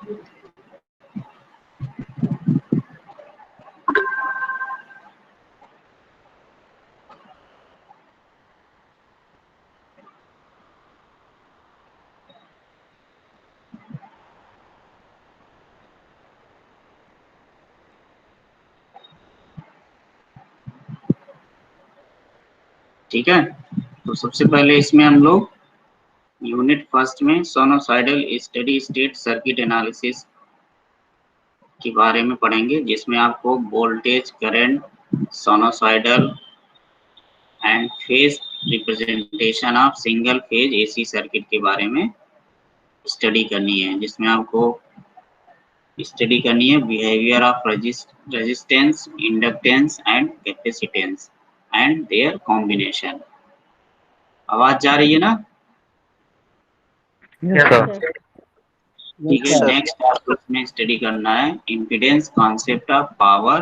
ठीक है, तो सबसे पहले इसमें हम लोग यूनिट फर्स्ट में sinusoidal steady state circuit analysis के बारे में पढ़ेंगे, जिसमें आपको voltage, current, sinusoidal and phase representation of single phase AC circuit के बारे में स्टडी करनी है, जिसमें आपको स्टडी करनी है behaviour of resistance, inductance and capacitance and there combination. आवाज जा रही है ना? ठीक है, नेक्स्ट आपको इसमें स्टडी करना है impedance, concept of power,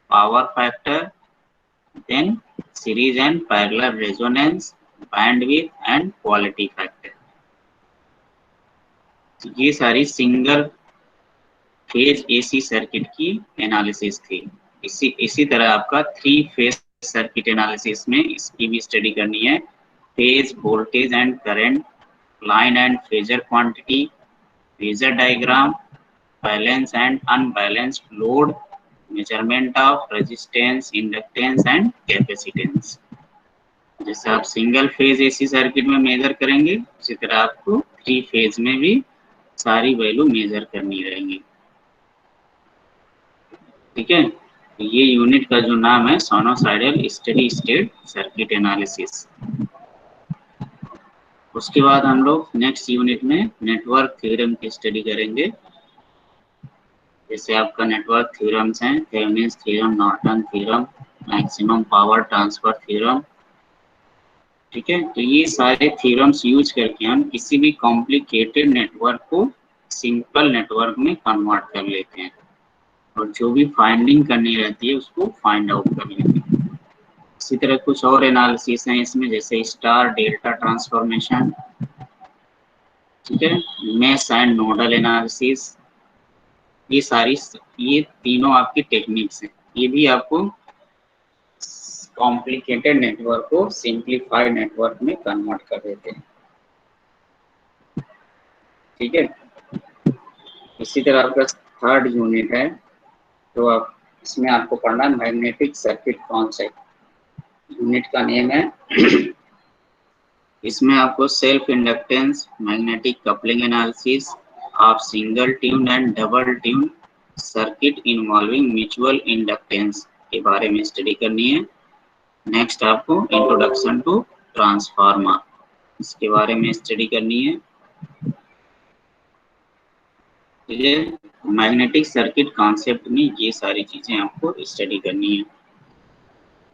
power factor, then series and parallel resonance, bandwidth and quality factor. ये सारी सिंगल फेज एसी सर्किट की एनालिसिस थी। इसी तरह आपका 3 फेज सर्किट एनालिसिस में इसकी भी स्टडी करनी है, phase, voltage and current, line and phasor quantity, phasor diagram, balance and unbalanced load, measurement of resistance, inductance and capacitance. जैसे आप सिंगल फेज एसी सर्किट में मेजर करेंगे, उसी तरह आपको 3 फेज में भी सारी वैल्यू मेजर करनी रहेंगी। ठीक है, ये यूनिट का जो नाम है sinusoidal steady state circuit analysis. उसके बाद हम लोग नेक्स्ट यूनिट में नेटवर्क थ्योरम की स्टडी करेंगे। जैसे आपका नेटवर्क थ्योरम्स हैं, Thevenin's theorem, Norton theorem, maximum power transfer theorem. ठीक है, तो ये सारे थ्योरम्स यूज करके हम किसी भी कॉम्प्लिकेटेड नेटवर्क को सिंपल नेटवर्क में कन्वर्ट कर लेते हैं, और जो भी फाइंडिंग करनी रहती है उसको फाइंड आउट कर लेते हैं। इसी तरह कुछ और एनालिसिस हैं इसमें, जैसे स्टार डेल्टा ट्रांसफॉर्मेशन, ठीक है, मेश एंड नोडल एनालिसिस। ये तीनों आपकी टेक्निक्स हैं। ये भी आपको कॉम्प्लिकेटेड नेटवर्क को सिंप्लीफाइड नेटवर्क में कन्वर्ट कर देते हैं। ठीक है, इसी तरह आपका थर्ड यूनिट है, तो आप इसमें आपको पढ़ना मैग्नेटिक सर्किट कॉन्सेप्ट। यूनिट का नेम है इसमें आपको self inductance, magnetic coupling analysis of single tune and double tune circuit involving mutual inductance के बारे में स्टडी करनी है। नेक्स्ट आपको इंट्रोडक्शन टू ट्रांसफार्मर, इसके बारे में स्टडी करनी है। ठीक है, मैग्नेटिक सर्किट कॉन्सेप्ट में ये सारी चीजें आपको स्टडी करनी है।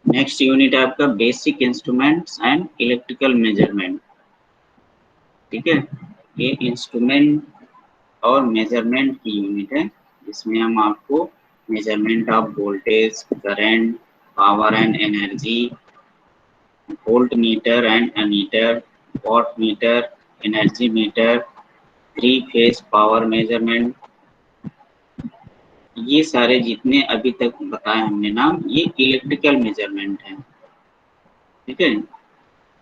नेक्स्ट यूनिट है आपका basic instruments and electrical measurement. ठीक है, ये इंस्ट्रूमेंट और मेजरमेंट की यूनिट है, जिसमें हम आपको measurement of voltage, current, power and energy, volt meter and ammeter, watt meter, energy meter, 3 phase power measurement, ये सारे जितने अभी तक बताए हमने नाम, ये इलेक्ट्रिकल मेजरमेंट है। ठीक है,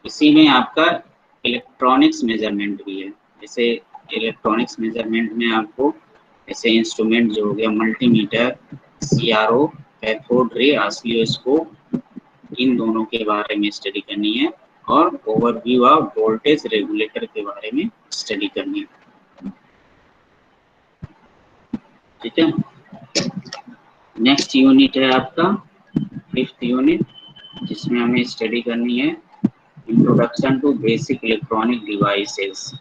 इसी में आपका इलेक्ट्रॉनिक्स मेजरमेंट भी है। जैसे इलेक्ट्रॉनिक्स मेजरमेंट में आपको ऐसे इंस्ट्रूमेंट जो हो गया multimeter, CRO, cathode ray oscilloscope, इन दोनों के बारे में स्टडी करनी है, और ओवरव्यू ऑफ वोल्टेज रेगुलेटर के बारे में स्टडी करनी है। ठीक है, नेक्स्ट यूनिट है आपका 5th यूनिट, जिसमें हमें स्टडी करनी है introduction to basic electronic devices.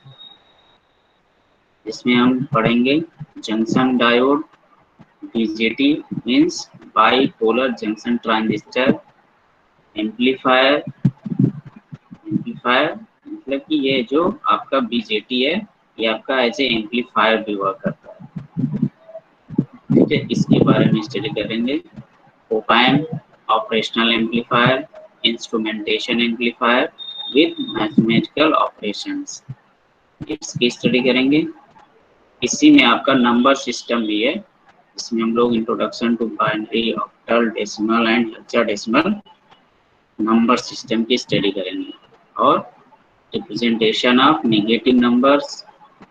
इसमें हम पढ़ेंगे junction diode, BJT means bipolar junction transistor, amplifier मतलब कि ये जो आपका BJT है, ये आपका एज ए एम्पलीफायर भी वर्क करता है। ठीक है, इसके बारे में स्टडी करेंगे। Op amp, operational amplifier, instrumentation amplifier with mathematical operations, इसकी स्टडी करेंगे। इसी में आपका नंबर सिस्टम भी है। इसमें हम लोग introduction to binary, octal, decimal and hexadecimal number system की स्टडी करेंगे, और representation of negative numbers,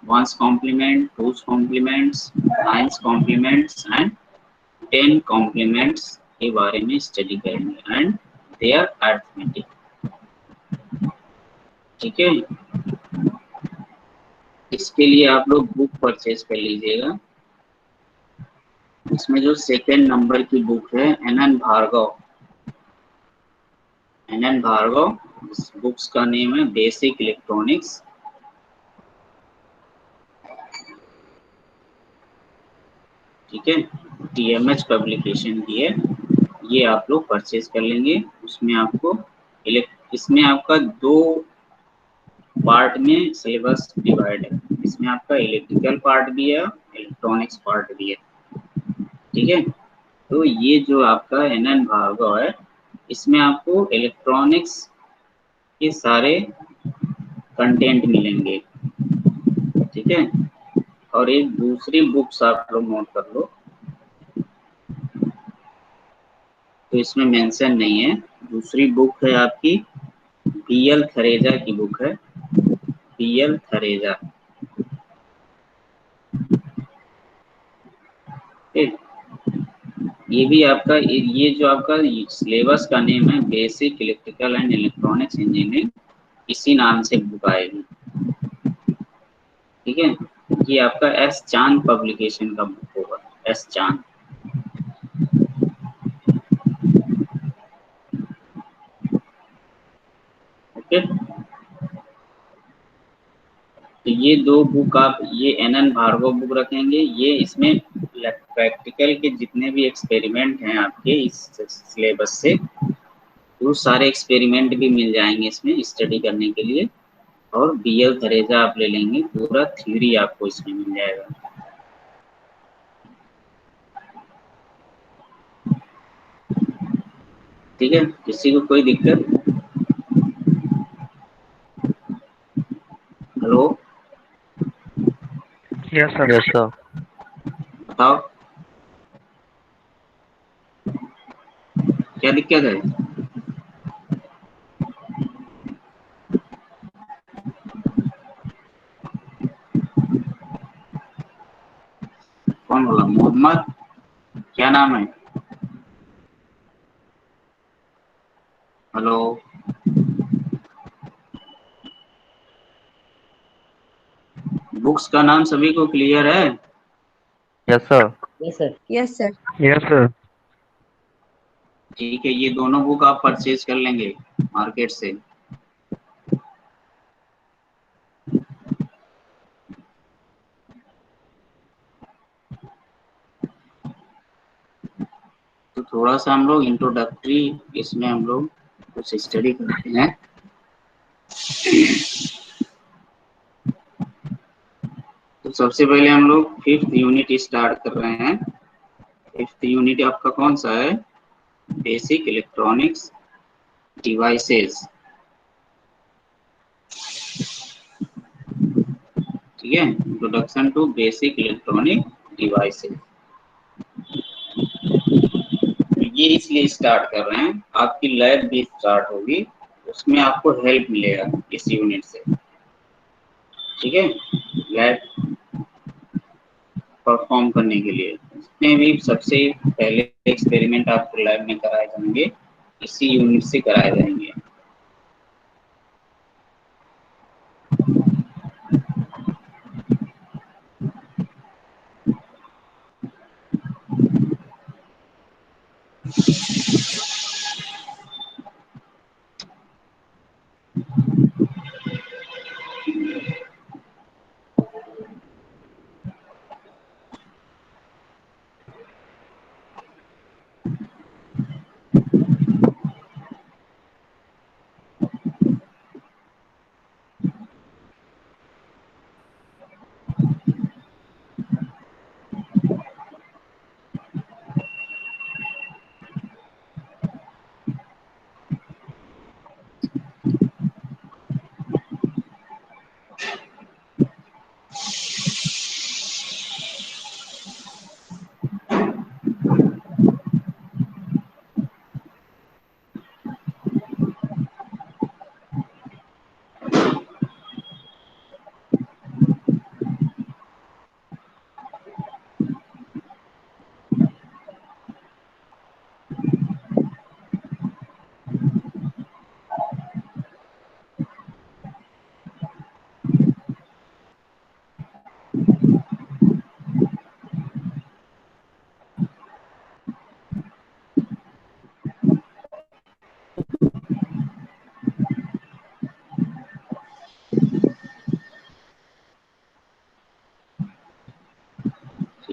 one's complement, two's complements, nine's complements and 10 complements के बारे में स्टडी करेंगे एंड देयर अरिथमेटिक। ठीक है, इसके लिए आप लोग बुक परचेज कर लीजिएगा। इसमें जो सेकेंड नंबर की बुक है एनएन भार्गव, एनएन भार्गव, इस बुक्स का नेम है बेसिक इलेक्ट्रॉनिक्स। ठीक है, टीएमएच पब्लिकेशन की है, ये आप लोग परचेज कर लेंगे। उसमें आपको इसमें आपका दो पार्ट में सिलेबस डिवाइड है। इसमें आपका इलेक्ट्रिकल पार्ट भी है, इलेक्ट्रॉनिक्स पार्ट भी है। ठीक है, तो ये जो आपका एनएन भार्गव है, इसमें आपको इलेक्ट्रॉनिक्स के सारे कंटेंट मिलेंगे। ठीक है, और एक दूसरी बुक्स आप लोग नोट कर लो, तो इसमें मेंशन नहीं है। दूसरी बुक है आपकी बीएल थरेजा की बुक है, बीएल थरेजा। ठीक, ये भी आपका, ये जो आपका सिलेबस का नेम है basic electrical and electronics engineering, इसी नाम से बुक आएगी। ठीक है, ये आपका एस चांद पब्लिकेशन का बुक होगा, एस चांद। ओके, तो ये दो बुक आप ये एनएन भार्गव बुक रखेंगे। ये इसमें प्रैक्टिकल के जितने भी एक्सपेरिमेंट हैं आपके इस सिलेबस से, वो सारे एक्सपेरिमेंट भी मिल जाएंगे इसमें स्टडी करने के लिए। और बीएल थरेजा आप ले लेंगे, पूरा थ्योरी आपको इसमें मिल जाएगा। ठीक है, किसी को कोई दिक्कत? Hello, yes sir. Yes sir. बताओ क्या दिक्कत है? कौन बोला? मोहम्मद, क्या नाम है? हेलो, बुक्स का नाम सभी को क्लियर है? Yes sir. Yes sir. Yes sir. Yes sir. ठीक है, ये दोनों बुक आप परचेज कर लेंगे मार्केट से। तो थोड़ा सा हम लोग इंट्रोडक्टरी इसमें हम लोग कुछ स्टडी करते हैं। तो सबसे पहले हम लोग फिफ्थ यूनिट स्टार्ट कर रहे हैं। फिफ्थ यूनिट आपका कौन सा है? Basic electronics devices. ठीक है, introduction to basic electronic devices. ये इसलिए स्टार्ट कर रहे हैं, आपकी लैब भी स्टार्ट होगी, उसमें आपको हेल्प मिलेगा इस यूनिट से। ठीक है, लैब परफॉर्म करने के लिए इसमें भी सबसे पहले एक्सपेरिमेंट आपको लैब में कराए जाएंगे, इसी यूनिट से कराए जाएंगे।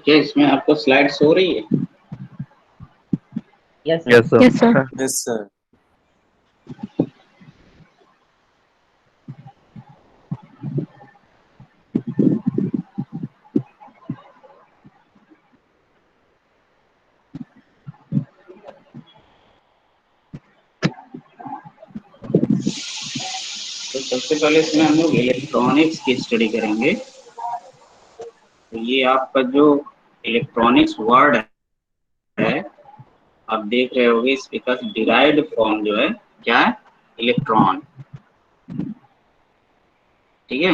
क्या इसमें आपको स्लाइड शो रही है? Yes sir. Yes sir. Yes sir. तो सबसे पहले इसमें हम लोग इलेक्ट्रॉनिक्स की स्टडी करेंगे। तो ये आपका जो इलेक्ट्रॉनिक्स वर्ड है, आप देख रहे होगे इसके पास डिराइव्ड फॉर्म जो है क्या है? इलेक्ट्रॉन। ठीक है,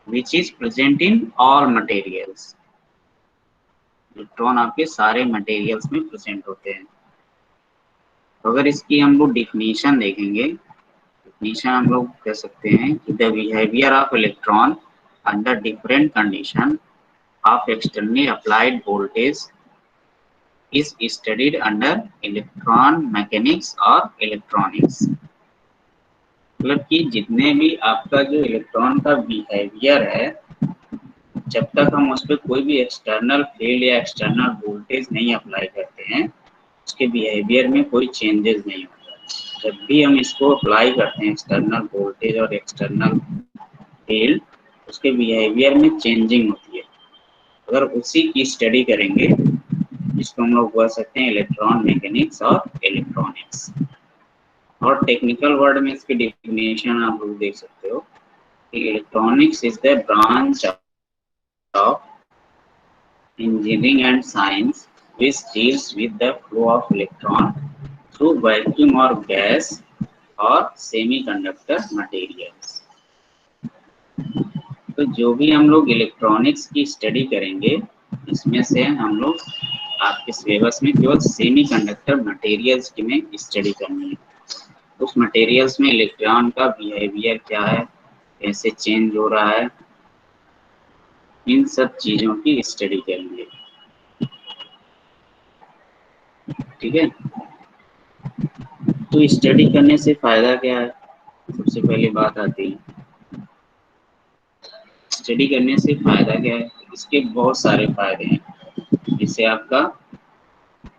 which is present in all materials. Electron आपके सारे मटेरियल्स में प्रेजेंट होते हैं। तो अगर इसकी हम लोग डिफिनीशन देखेंगे, डिफिनीशन हम लोग कह सकते हैं कि the behaviour of electron under different condition of externally applied voltage is studied under electron mechanics और electronics। मतलब कि जितने भी आपका जो इलेक्ट्रॉन का बिहेवियर है, जब तक हम उस पर कोई भी एक्सटर्नल फील्ड या एक्सटर्नल वोल्टेज नहीं अप्लाई करते हैं, उसके बिहेवियर में कोई चेंजेस नहीं होता। जब भी हम इसको अप्लाई करते हैं एक्सटर्नल वोल्टेज और एक्सटर्नल फील्ड, उसके बिहेवियर में चेंजिंग होती है। अगर उसी की स्टडी करेंगे, जिसको हम लोग बोल सकते हैं इलेक्ट्रॉन मैकेनिक्स और इलेक्ट्रॉनिक्स। और टेक्निकल वर्ड में इसकी डेफिनेशन आप लोग देख सकते हो कि electronics is the branch of engineering and science which deals with the flow of electron through vacuum or gas or semiconductor materials। तो जो भी हम लोग इलेक्ट्रॉनिक्स की स्टडी करेंगे, इसमें से हम लोग आपके सिलेबस में केवल सेमीकंडक्टर मटेरियल्स की में स्टडी करनी है। उस मटेरियल्स में इलेक्ट्रॉन का बिहेवियर क्या है, कैसे चेंज हो रहा है, इन सब चीजों की स्टडी करेंगे। ठीक है, तो स्टडी करने से फायदा क्या है? सबसे पहली बात आती है, स्टडी करने से फायदा क्या है? इसके बहुत सारे फायदे हैं। इससे आपका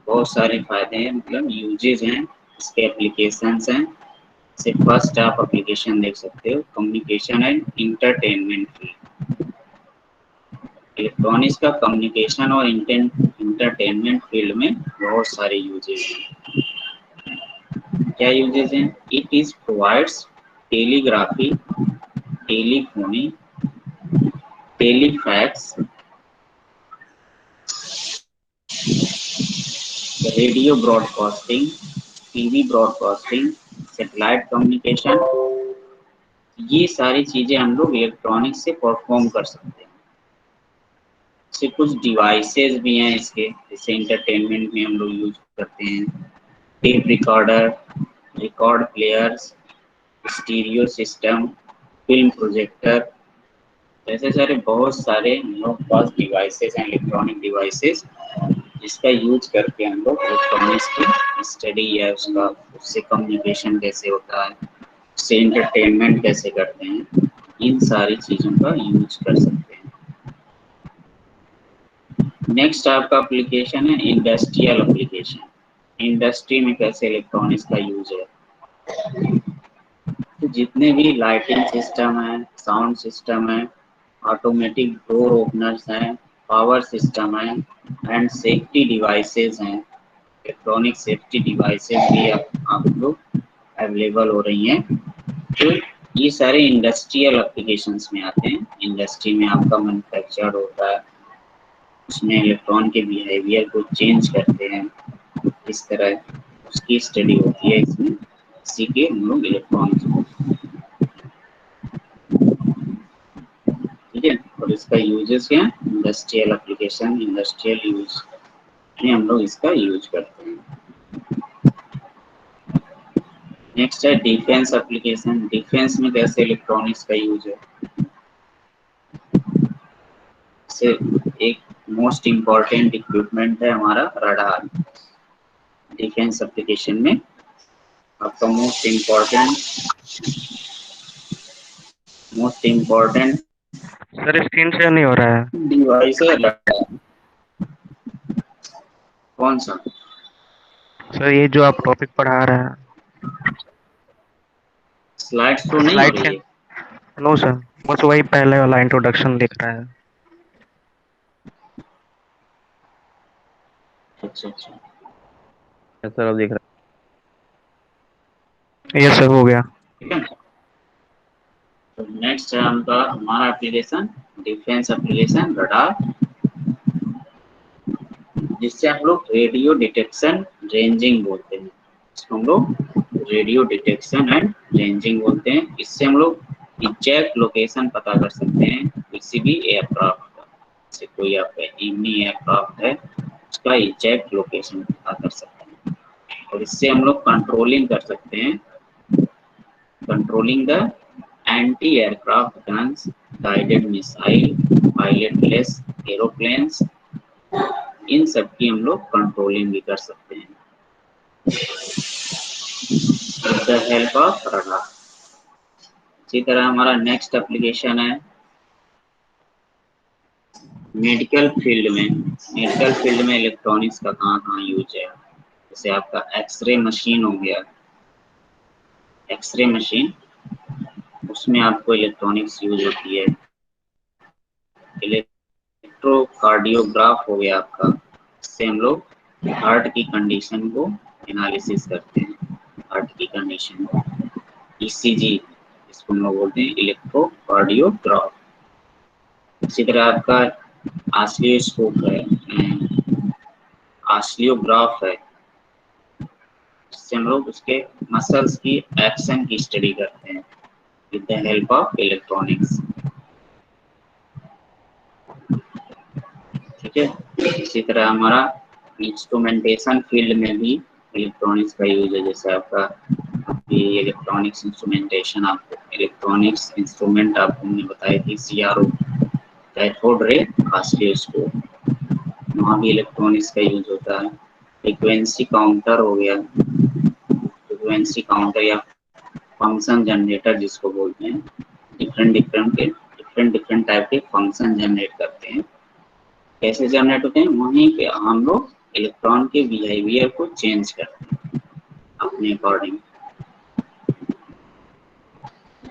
बहुत सारे फायदे हैं, मतलब यूजेज हैं, इसके एप्लीकेशंस हैं। से फर्स्ट आप एप्लीकेशन देख सकते हो, communication and entertainment field. Electronics का कम्युनिकेशन और इंटरटेनमेंट फील्ड में बहुत सारे यूजेज हैं। क्या यूजेज हैं? It is provides telegraphy, telephony, telefax, radio broadcasting, TV broadcasting, satellite communication. ये सारी चीजें हम लोग इलेक्ट्रॉनिक्स से परफॉर्म कर सकते हैं। से कुछ डिवाइसेस भी हैं इसके, जैसे इंटरटेनमेंट में हम लोग यूज करते हैं tape recorder, record players, stereo system, film projector. ऐसे सारे बहुत सारे हम लोग पास डिवाइसेस हैं, इलेक्ट्रॉनिक डिवाइसेस, जिसका यूज करके हम लोग इलेक्ट्रॉनिक्स की स्टडी या उसका उससे कम्युनिकेशन कैसे होता है, उससे एंटरटेनमेंट कैसे करते हैं, इन सारी चीज़ों का यूज कर सकते हैं। नेक्स्ट आपका एप्लीकेशन है इंडस्ट्रियल एप्लीकेशन। इंडस्ट्री में कैसे इलेक्ट्रॉनिक्स का यूज है? तो जितने भी लाइटिंग सिस्टम है, साउंड सिस्टम है, ऑटोमेटिक डोर ओपनर्स हैं, पावर सिस्टम है एंड सेफ्टी डिवाइसेस हैं, इलेक्ट्रॉनिक सेफ्टी डिवाइसेस भी आप लोग अवेलेबल हो रही हैं। तो ये सारे इंडस्ट्रियल एप्लीकेशंस में आते हैं। इंडस्ट्री में आपका मैन्युफैक्चर होता है, उसमें इलेक्ट्रॉन के बिहेवियर को चेंज करते हैं, इस तरह उसकी स्टडी होती है इसमें। इसी के हम लोग इलेक्ट्रॉनिक्स को, ठीक है। और इसका यूजेस क्या है? इंडस्ट्रियल एप्लीकेशन, इंडस्ट्रियल यूज में हम लोग इसका यूज करते हैं। नेक्स्ट है डिफेंस एप्लीकेशन। डिफेंस में कैसे इलेक्ट्रॉनिक्स का यूज है? से एक मोस्ट इम्पॉर्टेंट इक्विपमेंट है हमारा रडार। डिफेंस एप्लीकेशन में आपका most important sir screen share नहीं हो रहा है। डिवाइस है कौन सा? सर ये जो आप टॉपिक पढ़ा रहे हैं। स्लाइड शो नहीं हो स्लाइड रही से। है? नो सर, बस वही पहले वाला इंट्रोडक्शन दिख रहा है। अच्छा अच्छा। सर अब दिख रहा है। ये सर हो गया। ठीक है, तो नेक्स्ट है हमारा एप्लीकेशन, डिफेंस एप्लीकेशन रडार, जिससे हम लोग रेडियो डिटेक्शन रेंजिंग बोलते हैं। इसको हम लोग रेडियो डिटेक्शन एंड रेंजिंग बोलते हैं। इससे हम लोग एग्जैक्ट लोकेशन पता कर सकते हैं किसी भी एयरक्राफ्ट का। जैसे कोई आपका इमी एयरक्राफ्ट है, उसका एग्जैक्ट लोकेशन पता कर सकते हैं। और इससे हम लोग कंट्रोलिंग कर सकते हैं, controlling the anti aircraft guns, guided missile, pilotless aeroplanes, इन सब की हम लोग कंट्रोलिंग भी कर सकते हैं with the help of radar. इसी तरह हमारा नेक्स्ट एप्लीकेशन है मेडिकल फील्ड में। मेडिकल फील्ड में इलेक्ट्रॉनिक्स का कहाँ कहाँ यूज है? जैसे आपका एक्सरे मशीन हो गया, एक्सरे मशीन, उसमें आपको इलेक्ट्रॉनिक्स यूज होती है। इलेक्ट्रोकार्डियोग्राफ हो गया आपका, इससे हम लोग हार्ट की कंडीशन को एनालिसिस करते हैं, हार्ट की कंडीशन को। ईसीजी, इसको हम लोग बोलते हैं इलेक्ट्रोकार्डियोग्राफ। इसी तरह आपका ऑसिलोस्कोप है, ऑसिलोग्राफ है, इससे हम लोग उसके मसल्स की एक्शन की स्टडी करते हैं with the help of electronics. ठीक है, इसी तरह हमारा इंस्ट्रूमेंटेशन फील्ड में भी इलेक्ट्रॉनिक्स का यूज है। जैसे आपका ये इलेक्ट्रॉनिक्स इंस्ट्रूमेंटेशन, आपको इलेक्ट्रॉनिक्स इंस्ट्रूमेंट आपको हमने बताई थी सीआरओ, कैथोड रे ऑसिलोस्कोप, वहाँ भी इलेक्ट्रॉनिक्स का यूज होता है। फ्रीक्वेंसी काउंटर हो गया, फ्रीक्वेंसी काउंटर या फंक्शन जनरेटर जिसको बोलते हैं, डिफरेंट टाइप के फंक्शन जनरेट करते हैं। कैसे जनरेट होते हैं? वहीं पे हम लोग इलेक्ट्रॉन के बिहेवियर को चेंज करते हैं अपने अकॉर्डिंग।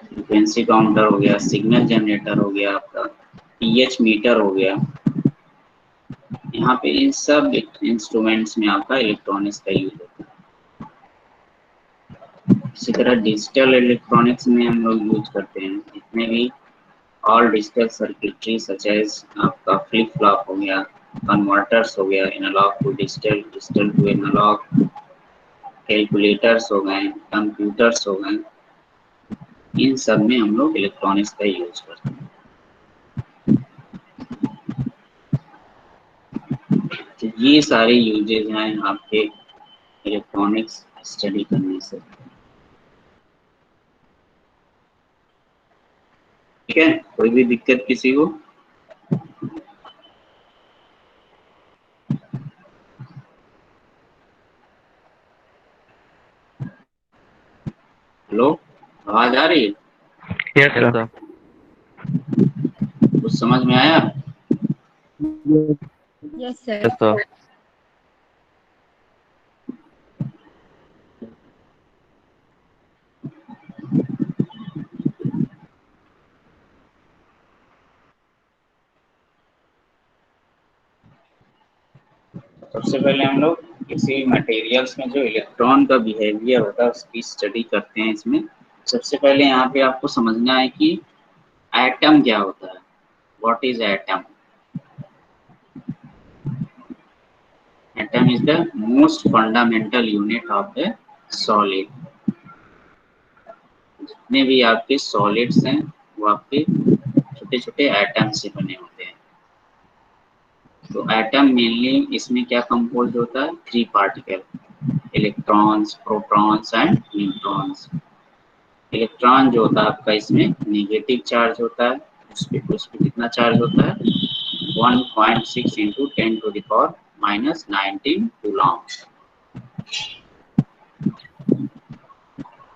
फ्रीक्वेंसी काउंटर हो गया, सिग्नल जनरेटर हो गया, आपका पीएच मीटर हो गया। यहाँ पे इन सब इंस्ट्रूमेंट्स में आपका इलेक्ट्रॉनिक्स का यूज होता है। इसी तरह डिजिटल इलेक्ट्रॉनिक्स में हम लोग यूज करते हैं जितने भी all digital circuitry such as आपका फ्लिप फ्लॉप हो गया, कन्वर्टर्स हो गया, analog to digital, digital to analog, calculators हो गए, कंप्यूटर्स हो गए, इन सब में हम लोग इलेक्ट्रॉनिक्स का यूज करते हैं। तो ये सारे यूजेज हैं आपके इलेक्ट्रॉनिक्स स्टडी करने से। ठीक है, कोई भी दिक्कत किसी को? हेलो, आवाज आ रही है? Yes sir. कुछ समझ में आया? Yes sir. Yes sir. सबसे पहले हम लोग किसी मटेरियल्स में जो इलेक्ट्रॉन का बिहेवियर होता है उसकी स्टडी करते हैं। इसमें सबसे पहले यहाँ पे आपको समझना है कि एटम क्या होता है। What is atom? Atom is the most fundamental unit of the solid. जितने भी आपके सॉलिड्स हैं वो आपके छोटे छोटे एटम से बने होते हैं। तो एटम मेनली इसमें क्या कंपोज होता है? Three particle, electrons, protons and neutrons. Electron जो होता है आपका इसमें नेगेटिव चार्ज होता है, उस पे कितना चार्ज होता है? 1.6 इंटू 10⁻⁻19 कूलॉम।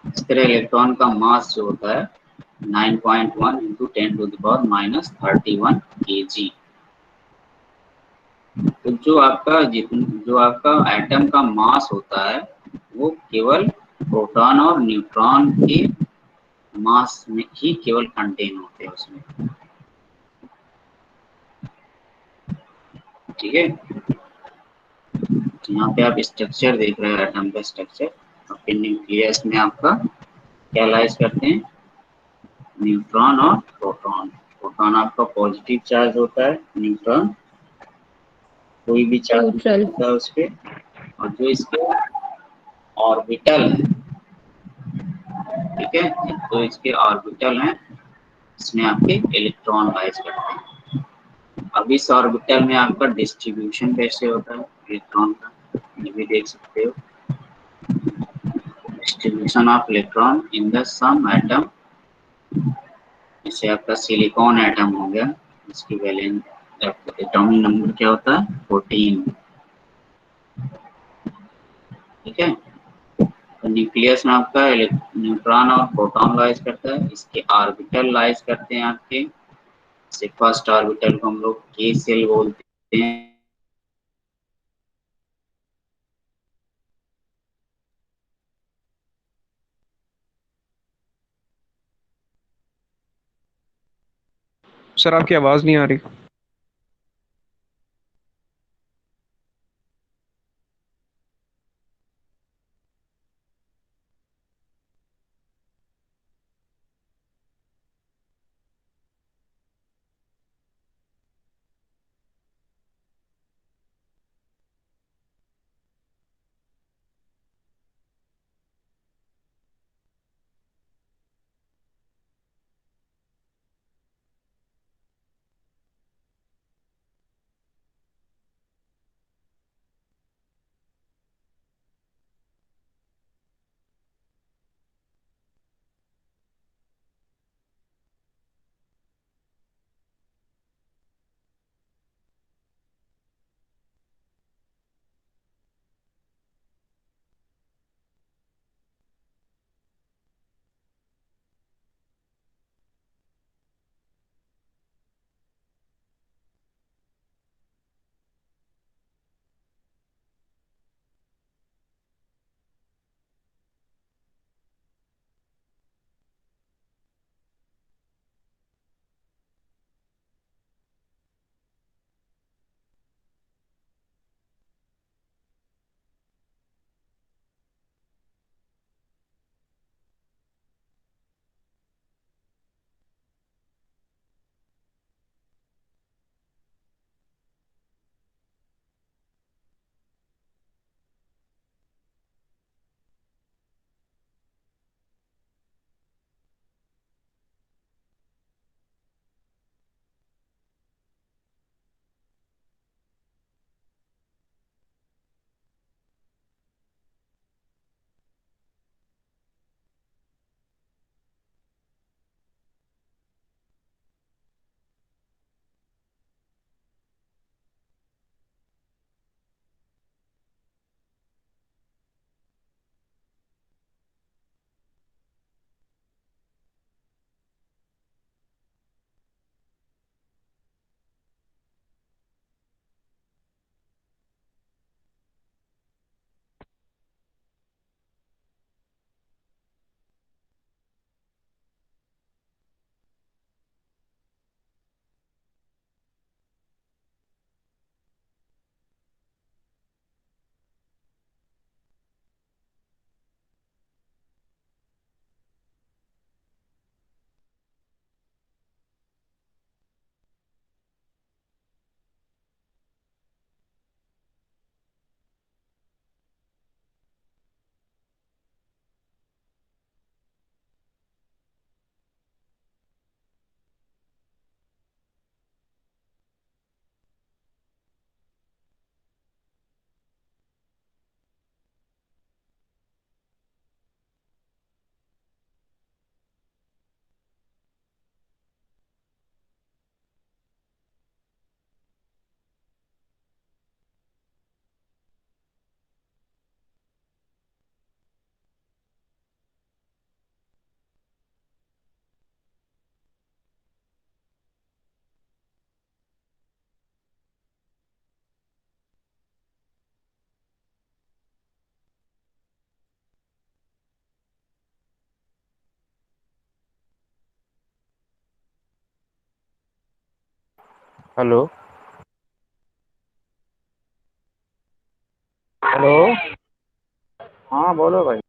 इस तरह इलेक्ट्रॉन का मास जो होता है 9.1 इंटू 10⁻⁻31 kg। तो जो आपका एटम का मास होता है वो केवल प्रोटॉन और न्यूट्रॉन के मास में ही केवल कंटेन होते हैं उसमें। ठीक है, यहाँ पे आप स्ट्रक्चर देख रहे हो एटम का स्ट्रक्चर। आपके न्यूक्लियस में आपका क्या लाइज करते हैं, न्यूट्रॉन और प्रोटॉन। प्रोटॉन आपका पॉजिटिव चार्ज होता है, न्यूट्रॉन कोई भी चार्ज नहीं न्यूट्रल। होता है उस पे। और जो इसके ऑर्बिटल है, ठीक है, तो इसके ऑर्बिटल हैं, इसमें आपके इलेक्ट्रॉन लाइज करते हैं। अब इस ऑर्बिटल में आपका डिस्ट्रीब्यूशन कैसे होता है इलेक्ट्रॉन का, ये भी देख सकते हो। Distribution of electron in the some atom, जैसे आपका सिलिकॉन एटम हो गया, इसकी वैलेंस एटॉमिक नंबर क्या होता है 14। ठीक है, तो न्यूक्लियस में आपका न्यूट्रॉन और प्रोटॉन लाइज करता है, इसके ऑर्बिटल लाइज करते हैं आपके। जैसे फर्स्ट ऑर्बिटल को हम लोग के सेल बोलते हैं। सर आपकी आवाज नहीं आ रही। Hello hello. हाँ बोलो भाई।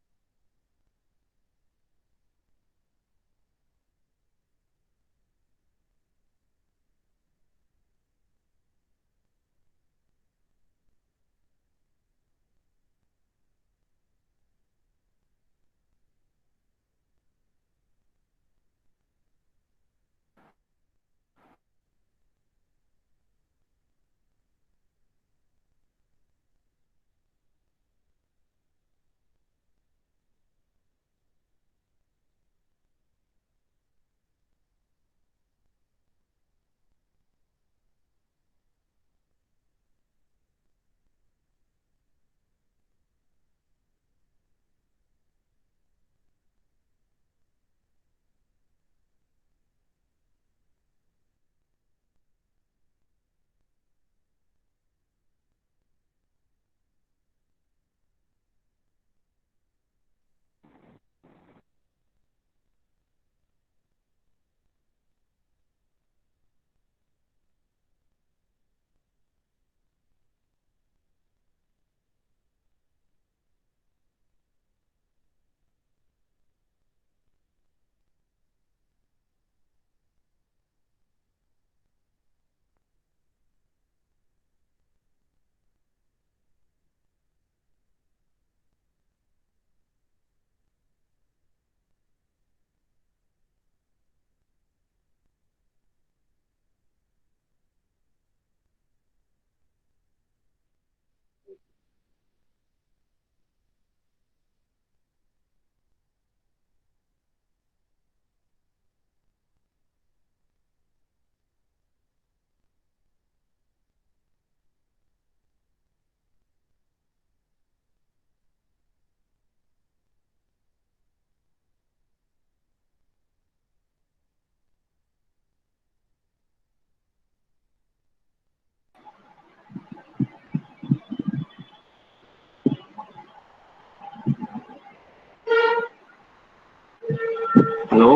Hello.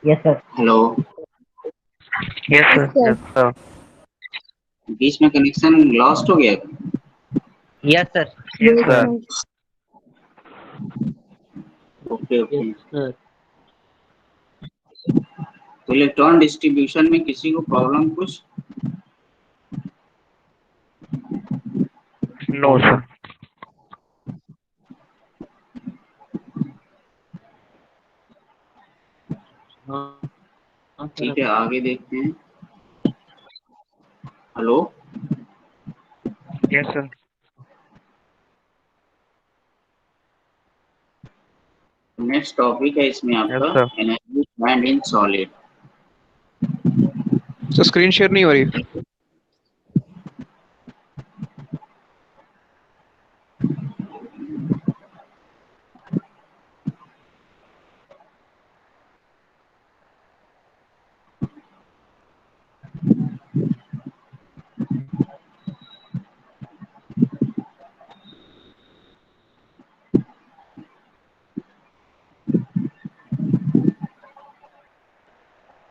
Yes sir. Hello. Yes sir, yes sir. बीच में कनेक्शन लॉस्ट हो गया था। Yes sir. Yes sir. Okay okay. Sir. तो इलेक्ट्रॉन डिस्ट्रीब्यूशन में किसी को प्रॉब्लम कुछ? No sir. हाँ हाँ सर। ठीक है, आगे देखते हैं। Hello. Yes sir. Next topic है इसमें यस आपका sir. Energy band in solid. Sir screen share नहीं हो रही।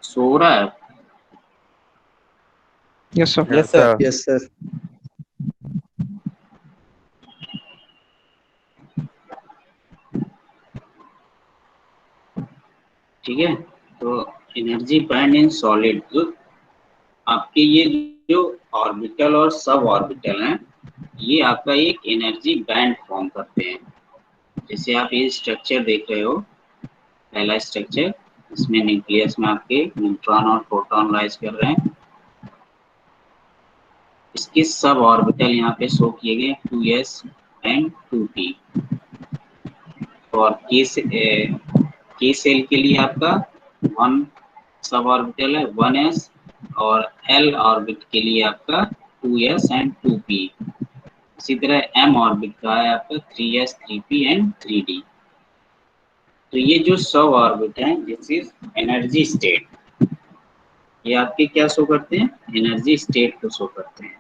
सो रहा है। Yes sir. Yes sir. Yes sir. ठीक है, तो एनर्जी बैंड इन सॉलिड, तो आपके ये जो ऑर्बिटल और सब ऑर्बिटल हैं, ये आपका एक एनर्जी बैंड फॉर्म करते हैं। जैसे आप ये स्ट्रक्चर देख रहे हो, पहला स्ट्रक्चर, इसमें न्यूक्लियस में आपके न्यूट्रॉन और प्रोटॉन राइज कर रहे हैं। इसके सब ऑर्बिटल यहाँ पे शो किए गए 2s एंड 2p। और के सेल के लिए आपका 1 सब ऑर्बिटल है 1s, और एल ऑर्बिट के लिए आपका 2s एंड 2p। इसी तरह एम ऑर्बिट का है आपका 3s 3p एंड 3d। तो ये जो सब ऑर्बिट हैं, दिस इज एनर्जी स्टेट। ये आपके क्या शो करते हैं? एनर्जी स्टेट को शो करते हैं,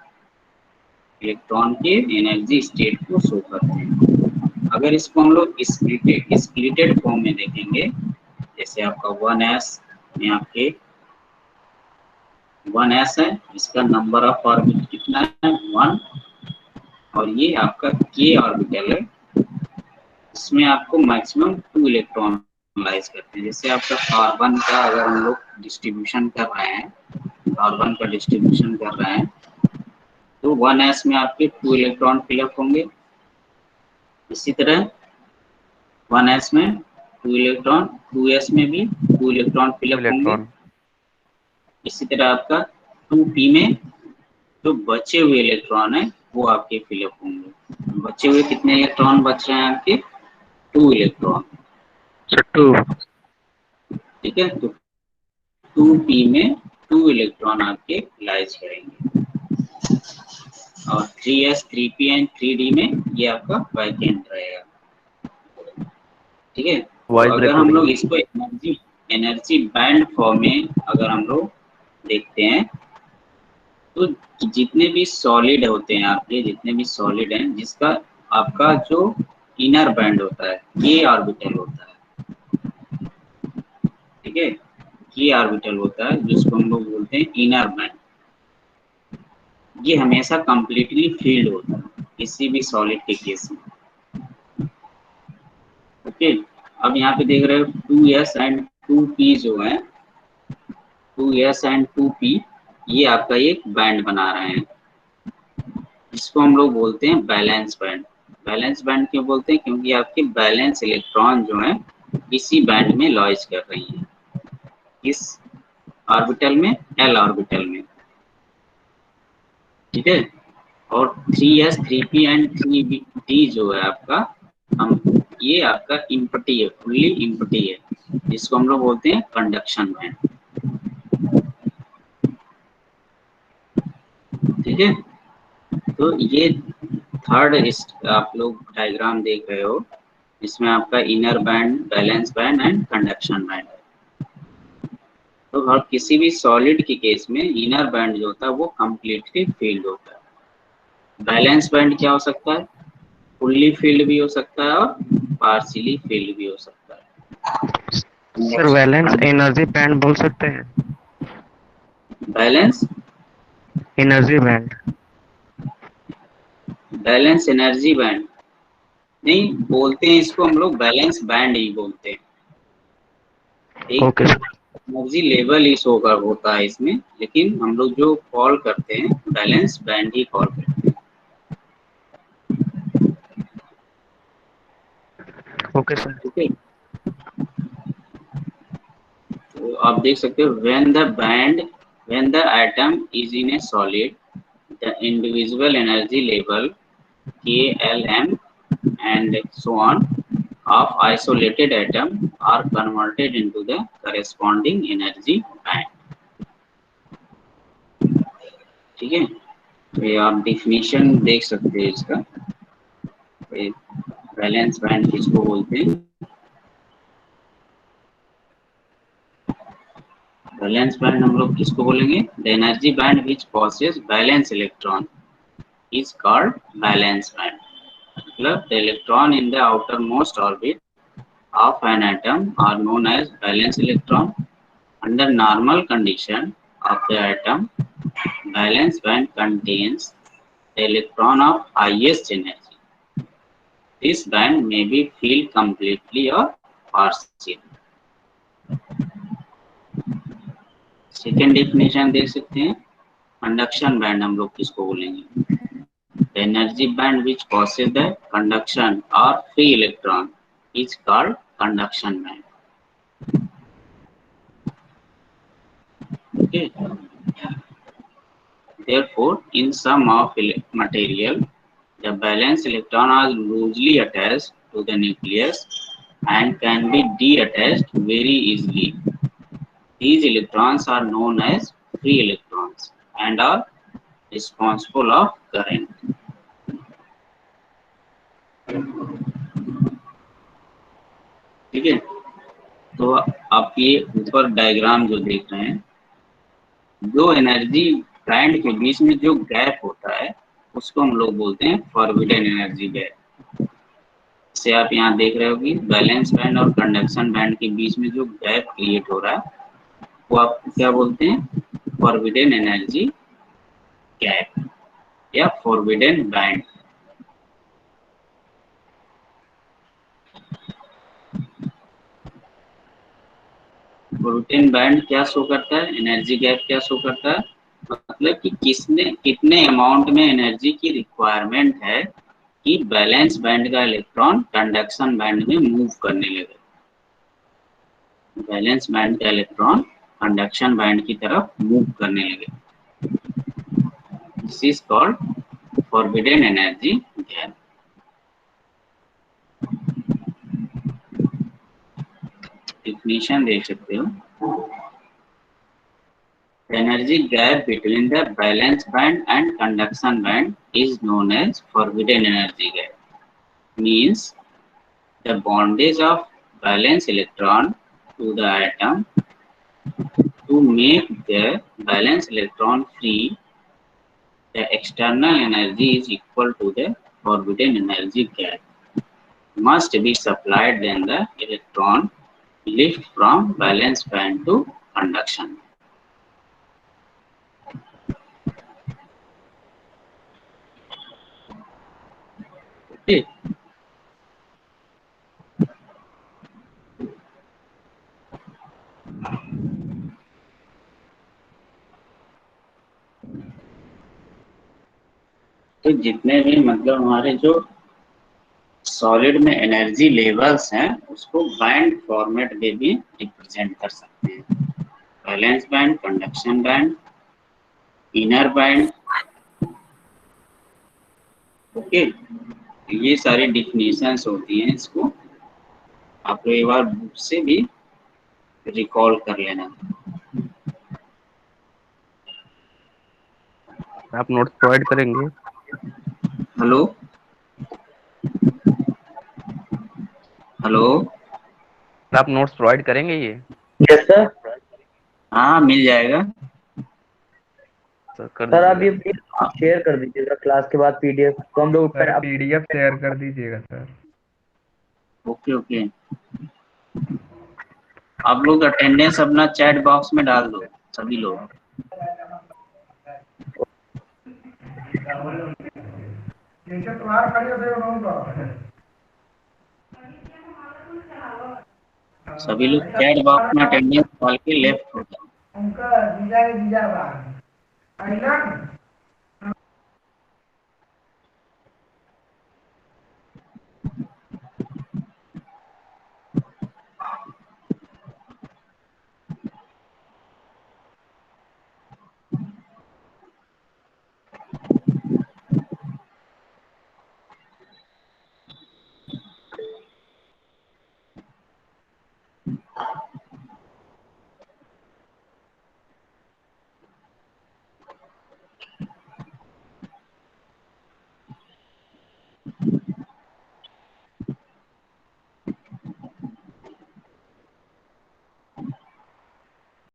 इलेक्ट्रॉन के एनर्जी स्टेट को शो करते हैं। अगर इसको हम लोग स्प्लिटेड फॉर्म में देखेंगे, जैसे आपका 1s में आपके 1s है, इसका नंबर ऑफ ऑर्बिट कितना है 1, और ये आपका k ऑर्बिटल है, इसमें आपको मैक्सिमम 2 इलेक्ट्रॉन लाइज करते हैं। जैसे आपका कार्बन का अगर हम लोग डिस्ट्रीब्यूशन कर रहे हैं, कार्बन का डिस्ट्रीब्यूशन कर रहे हैं, तो 1s में आपके 2 इलेक्ट्रॉन फिलअप होंगे। इसी तरह 1s में 2 इलेक्ट्रॉन, 2s में भी 2 इलेक्ट्रॉन फिलअप होंगे। इलेक्ट्रॉन। इसी तरह आपका 2p में जो बचे हुए इलेक्ट्रॉन है वो आपके फिलअप होंगे। बचे हुए कितने इलेक्ट्रॉन बच रहे हैं आपके 2 इलेक्ट्रॉन, 2। ठीक है। तो 2p में 2 इलेक्ट्रॉन आपके लाइज करेंगे, और 3s 3p एंड 3d में ये आपका वैकेंट रहेगा, ठीक है। तो वाइज अगर हम रिकॉर्डिंग। लोग इसको एनर्जी एनर्जी बैंड फॉर्म में अगर हम लोग देखते हैं, तो जितने भी सॉलिड होते हैं आपके, जितने भी सॉलिड हैं, जिसका आपका जो इनर बैंड होता है ये ऑर्बिटल होता है, ठीक है। ये ऑर्बिटल होता है जिसको हम लोग बोलते हैं इनर बैंड। ये हमेशा कंप्लीटली फील्ड होता है किसी भी सॉलिड के केस में, ओके। अब यहाँ पे देख रहे हो 2s एंड 2p जो है, 2s एंड 2p ये आपका एक बैंड बना रहे हैं, इसको हम लोग बोलते हैं बैलेंस बैंड। बैलेंस बैंड क्यों बोलते हैं? क्योंकि आपके बैलेंस इलेक्ट्रॉन जो है इसी बैंड में लॉइज कर रही है, इस ऑर्बिटल में, एल ऑर्बिटल में, ठीक है। और 3s 3p एंड 3d जो है आपका, हम ये आपका इम्पटी है, फुल्ली इम्पटी है, जिसको हम लोग बोलते हैं कंडक्शन बैंड, ठीक है। तो ये थर्ड आप लोग डायग्राम देख रहे हो, इसमें आपका inner band, balance band and conduction band है। तो हर किसी भी सॉलिड के केस में इनर बैंड जो होता है वो कंप्लीटली फील्ड होता है। बैलेंस बैंड क्या हो सकता है? फुल्ली फील्ड भी हो सकता है और पार्शियली फील्ड भी हो सकता सर वैलेंस है। एनर्जी बैंड बोल सकते हैं। Balance energy band. Balance energy band नहीं बोलते हैं, इसको हम लोग बैलेंस बैंड ही बोलते हैं। एक ओके सर। एनर्जी लेवल ही शो कर होता है इसमें, लेकिन हम लोग जो कॉल करते हैं बैलेंस बैंड ही कॉल करते हैं, ओके सर। ठीक है। तो आप देख सकते हो when the atom is in a solid, the individual energy level K, L, M and so on of isolated atom are converted into the corresponding energy band, ठीक है। तो ये आप डिफिनीशन देख सकते हैं इसका, बैलेंस बैंड किसको बोलते हैं। बैलेंस बैंड हम लोग किसको बोलेंगे? The energy band which possesses balance electron is called valence band. मतलब the electron in the outermost orbit of an atom are known as valence electron. Under normal condition of the atom, valence band contains the electron of highest energy. This band may be filled completely or partially. Second definition देख सकते हैं, conduction band हम लोग किसको बोलेंगे? The energy band which causes the conduction or free electron is called conduction band. Okay. Therefore, in some of material, the valence electron are loosely attached to the nucleus and can be detached very easily. These electrons are known as free electrons and are responsible of current. ठीक है। तो आप ये ऊपर diagram जो देख रहे हैं, जो एनर्जी बैंड के बीच में जो गैप होता है उसको हम लोग बोलते हैं फॉरबिडन एनर्जी गैप। जैसे आप यहाँ देख रहे हो कि बैलेंस बैंड और कंडक्शन बैंड के बीच में जो गैप क्रिएट हो रहा है वो आप क्या बोलते हैं? फॉरबिडन एनर्जी गैप या फॉरबिडन बैंड। फॉरबिडन बैंड क्या शो करता है, एनर्जी गैप क्या शो करता है, मतलब कि कितने अमाउंट में एनर्जी की रिक्वायरमेंट है कि बैलेंस बैंड का इलेक्ट्रॉन कंडक्शन बैंड में मूव करने लगे। बैलेंस बैंड का इलेक्ट्रॉन कंडक्शन बैंड की तरफ मूव करने लगे। This is called forbidden energy gap. Definition देख सकते हो, energy gap between the valence band and conduction band is known as forbidden energy gap. Means the bondage of valence electron to the atom to make the valence electron free, the external energy is equal to the forbidden energy gap must be supplied then the electron lift from valence band to conduction. Okay. तो जितने भी मतलब हमारे जो solid में energy levels हैं उसको band format में भी रिप्रेजेंट कर सकते हैं। Valence band, conduction band, inner band. Okay, ये सारी डिफिनेशंस होती हैं, इसको आप एक बार बुक से भी रिकॉल कर लेना। आप नोट्स प्रोवाइड करेंगे? हेलो हेलो, आप नोट्स प्रोवाइड करेंगे ये? Yes sir. हाँ मिल जाएगा सर कर सर आप ये दीजिएगा। शेयर कर दीजिएगा क्लास के बाद पीडीएफ, तो हम लोग सर पीडीएफ शेयर कर दीजिएगा सर। ओके ओके, आप लोग अटेंडेंस अपना चैट बॉक्स में डाल दो सभी लोग। सभी लोग चैट बॉक्स में अटेंडेंस डाल के लेफ्ट हो जाओ।